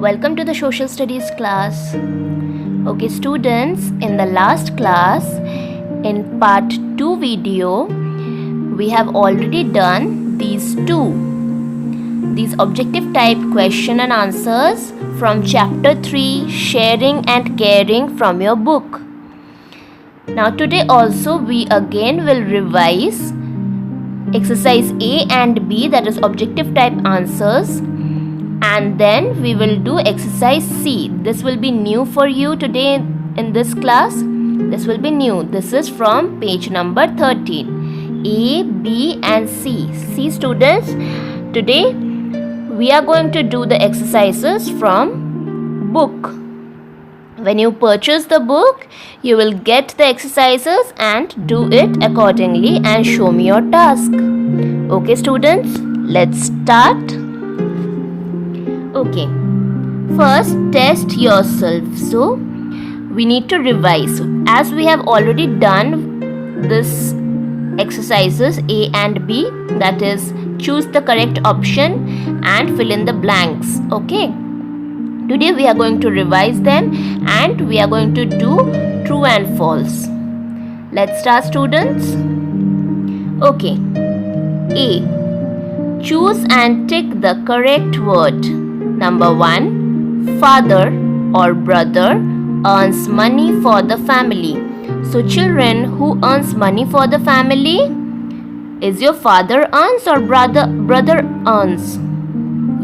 Welcome to the social studies class. Okay students, in the last class, in part 2 video, we have already done these objective type question and answers from chapter 3, sharing and caring, from your book. Now today also we again will revise exercise A and B, that is objective type answers, and then we will do exercise C. This will be new for you today in this class. This will be new. This is from page number 13. A, B and C. See students, today we are going to do the exercises from book. When you purchase the book, you will get the exercises and do it accordingly and show me your task. Okay students, let's start. Okay, first test yourself. So we need to revise. As we have already done this exercises A and B, that is choose the correct option and fill in the blanks. Okay, today we are going to revise them and we are going to do true and false. Let's start students. Okay, A, choose and tick the correct word. Number 1, father or brother earns money for the family. So children, who earns money for the family? Is your father earns or brother earns?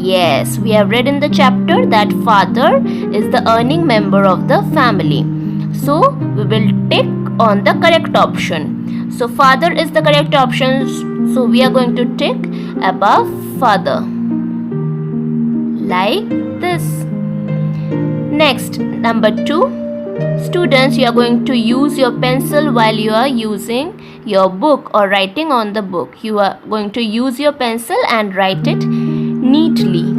Yes, we have read in the chapter that father is the earning member of the family. So we will tick on the correct option. So father is the correct option. So we are going to tick above father, like this. Next, number 2, students, you are going to use your pencil while you are using your book or writing on the book. You are going to use your pencil and write it neatly.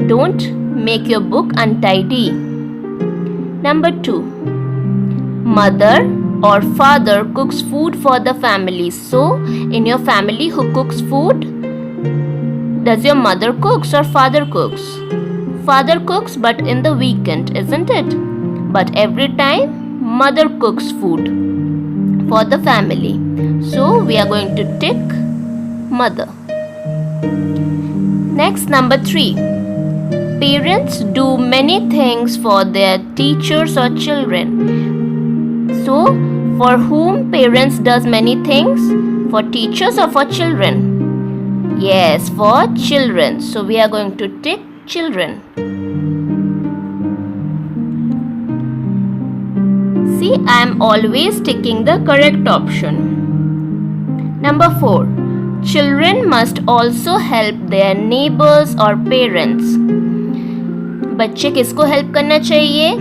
Don't make your book untidy. Number 2, mother or father cooks food for the family. So in your family, who cooks food? Does your mother cooks or father cooks? Father cooks, but in the weekend, isn't it? But every time mother cooks food for the family. So we are going to tick mother. Next, number 3. Parents do many things for their teachers or children. So for whom parents does many things? For teachers or for children? Yes, for children. So we are going to tick children. See, I am always ticking the correct option. Number 4. Children must also help their neighbors or parents. बच्चे किसको help करना चाहिए?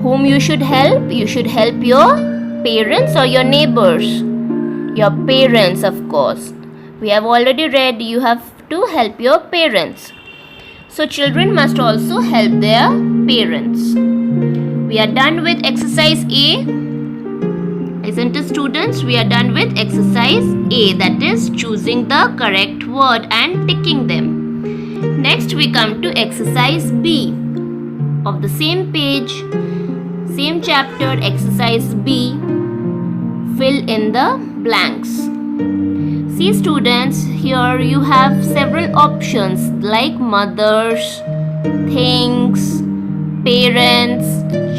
Whom you should help? You should help your parents or your neighbors? Your parents, of course. We have already read you have to help your parents. So children must also help their parents. We are done with exercise A. Isn't it students? We are done with exercise A, that is choosing the correct word and ticking them. Next we come to exercise B of the same page, same chapter, exercise B. Fill in the blanks. See students, here you have several options like mothers, things, parents,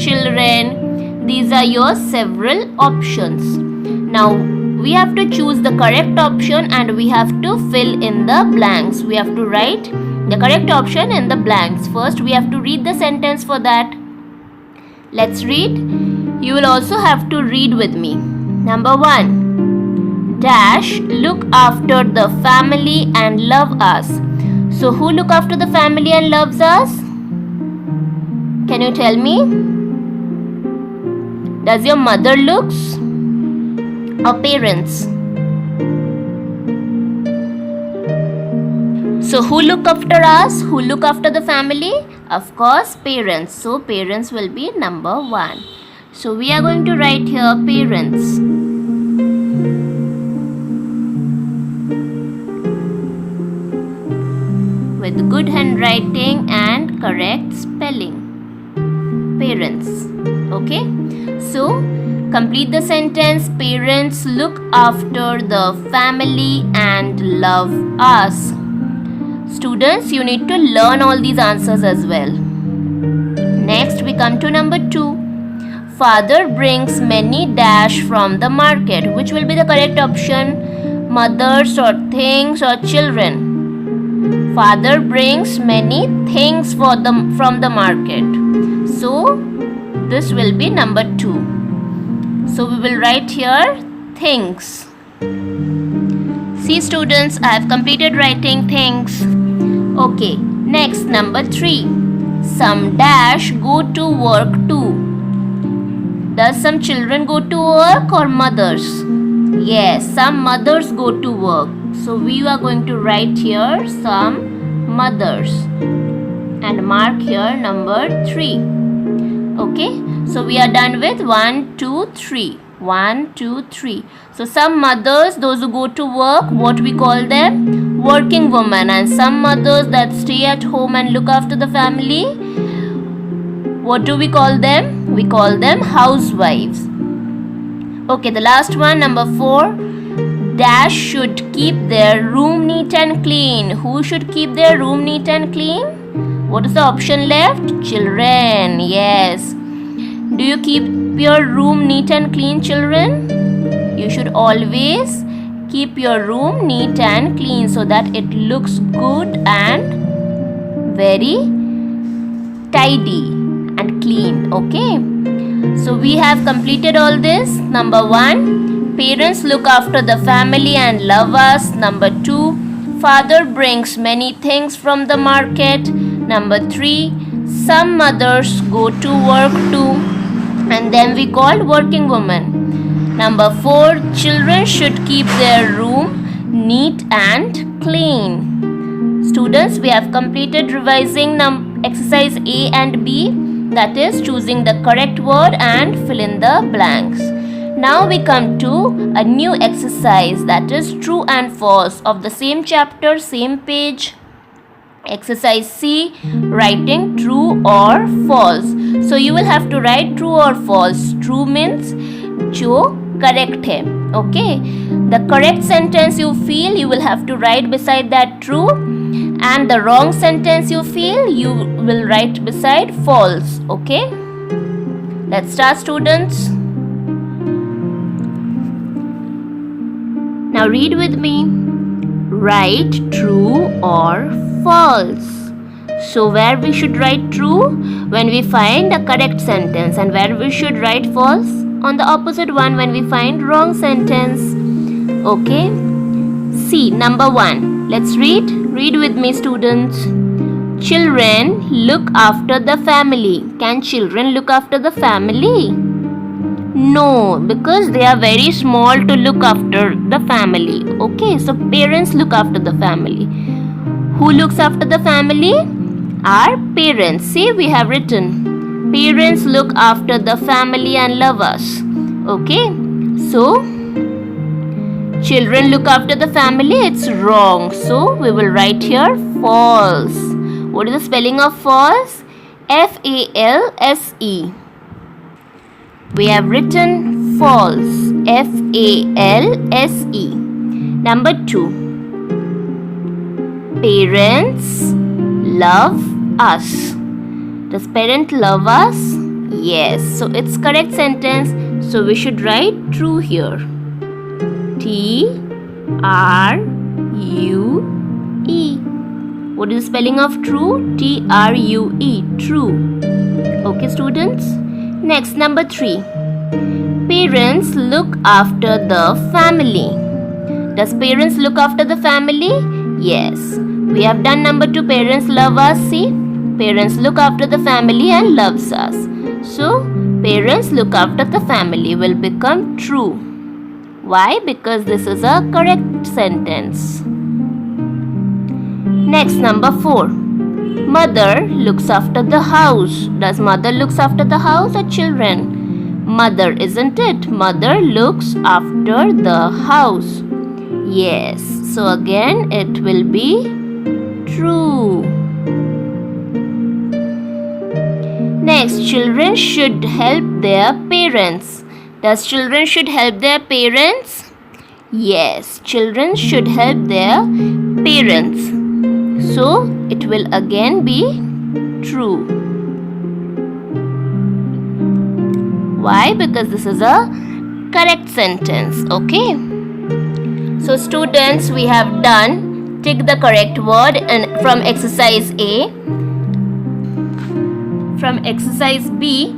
children. These are your several options. Now we have to choose the correct option and we have to fill in the blanks. We have to write the correct option in the blanks. First we have to read the sentence for that. Let's read. You will also have to read with me. Number 1. Dash look after the family and love us. So who look after the family and loves us? Can you tell me? Does your mother looks or parents? So who look after us? Who look after the family? Of course, parents. So parents will be number 1. So we are going to write here parents. with good handwriting and correct spelling. Parents. Okay, so complete the sentence. Parents look after the family and love us. Students, you need to learn all these answers as well. Next, we come to number 2. Father brings many dash from the market. Which will be the correct option? Mothers or things or children? Father brings many things from the market. So, this will be number 2. So, we will write here things. See students, I have completed writing things. Okay, next number 3. Some dash go to work too. Does some children go to work or mothers? Yes, some mothers go to work. So we are going to write here some mothers and mark here number 3. Okay, so we are done with 1, 2, 3. 1, 2, 3. So some mothers, those who go to work, what we call them? Working women. And some mothers that stay at home and look after the family, what do we call them? We call them housewives. Okay, the last one, number 4. Dash should keep their room neat and clean. Who should keep their room neat and clean? What is the option left? Children. Yes. Do you keep your room neat and clean, children? You should always keep your room neat and clean so that it looks good and very tidy and clean. Okay, so we have completed all this. Number 1, parents look after the family and love us. Number 2, father brings many things from the market. Number 3, some mothers go to work too, and then we call working women. Number 4, children should keep their room neat and clean. Students, we have completed revising exercise A and B, that is choosing the correct word and fill in the blanks. Now we come to a new exercise, that is true and false, of the same chapter, same page. Exercise C, writing true or false. So you will have to write true or false. True means जो correct है. Okay, the correct sentence you feel, you will have to write beside that true, and the wrong sentence you feel, you will write beside false. Okay, let's start students. Now read with me. Write true or false. So where we should write true? When we find a correct sentence. And where we should write false? On the opposite one, when we find wrong sentence. Okay. See, number 1. Let's read. Read with me, students. Children look after the family. Can children look after the family? No, because they are very small to look after the family. Okay, so parents look after the family. Who looks after the family? Our parents. See, we have written parents look after the family and love us. Okay, so children look after the family, it's wrong. So we will write here false. What is the spelling of false? F-A-L-S-E. We have written false. F-A-L-S-E. Number 2. Parents love us. Does parent love us? Yes. So it's correct sentence. So we should write true here. T-R-U-E. What is the spelling of true? T-R-U-E. True. Okay, students. Next, number 3. Parents look after the family. Does parents look after the family? Yes. We have done number 2. Parents love us. See? Parents look after the family and loves us. So, parents look after the family will become true. Why? Because this is a correct sentence. Next, number 4. Mother looks after the house. Does mother looks after the house or children? Mother, isn't it? Mother looks after the house. Yes. So again, it will be True. Next, children should help their parents. Does children should help their parents? Yes, children should help their parents. So, it will again be true. Why? Because this is a correct sentence. Okay. So, students, we have done tick the correct word and from exercise A. From exercise B,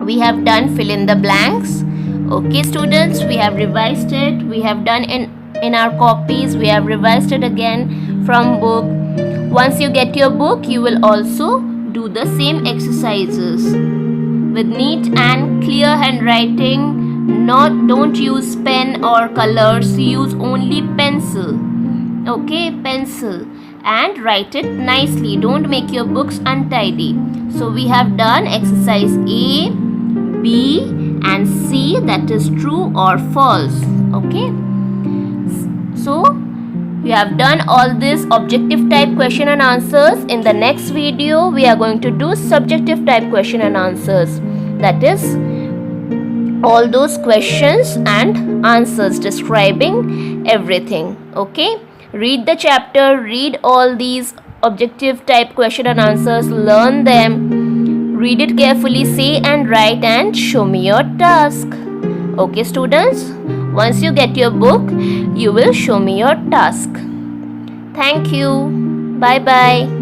we have done fill in the blanks. Okay, students, we have revised it. We have done in our copies. We have revised it again from book. Once you get your book, you will also do the same exercises with neat and clear handwriting. Don't use pen or colors. Use only pencil. Okay, pencil, and write it nicely. Don't make your books untidy. So we have done exercise A, B and C, that is true or false. Okay. So we have done all this objective type question and answers. In the next video, we are going to do subjective type question and answers. That is all those questions and answers describing everything. Okay. Read the chapter, read all these objective type question and answers, learn them, read it carefully, say and write and show me your task. Okay, students, once you get your book, you will show me your task. Thank you. Bye bye.